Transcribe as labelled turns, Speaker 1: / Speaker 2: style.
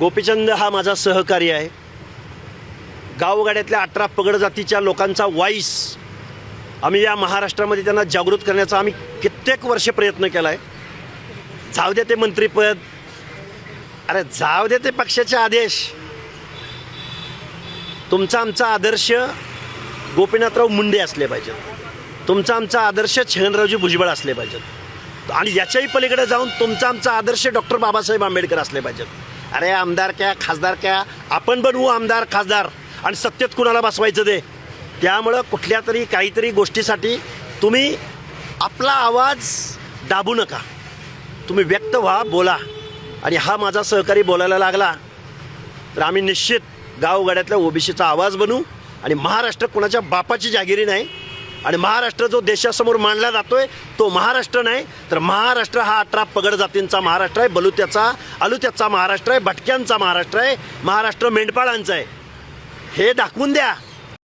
Speaker 1: गोपीचंद हा माझा सहकारी आहे. गावगाड्यातल्या 18 पगड जातीच्या लोकांचा वॉइस आम्ही या महाराष्ट्रामध्ये त्यांना जागृत करण्याचा आम्ही कित्येक वर्ष प्रयत्न केला आहे. जाऊ दे ते मंत्रिपद, अरे जाऊ दे ते पक्षाचे आदेश. तुमचा आमचा आदर्श गोपीनाथराव मुंडे असले पाहिजेत, तुमचा आमचा आदर्श छगनरावजी भुजबळ असले पाहिजेत, आणि याच्याही पलीकडे जाऊन तुमचा आमचा आदर्श डॉक्टर बाबासाहेब आंबेडकर असले पाहिजेत. अरे आमदार क्या खासदार क्या, आपण बनवू आमदार खासदार आणि सत्तेत कुणाला बसवायचं ते. त्यामुळं कुठल्या तरी काहीतरी गोष्टीसाठी तुम्ही आपला आवाज दाबू नका, तुम्ही व्यक्त व्हा, बोला. आणि हा माझा सहकारी बोलायला लागला तर आम्ही निश्चित गावगाड्यातल्या ओबीसीचा आवाज बनू. आणि महाराष्ट्र कुणाच्या बापाची जागिरी नाही, आणि महाराष्ट्र जो देशासमोर मांडला जातोय तो महाराष्ट्र नाही, तर महाराष्ट्र हा 18 पगड जातींचा महाराष्ट्र आहे, बलुत्याचा अलुत्याचा महाराष्ट्र आहे, भटक्यांचा महाराष्ट्र आहे, महाराष्ट्र मेंढपाळांचा आहे. हे दाखवून द्या.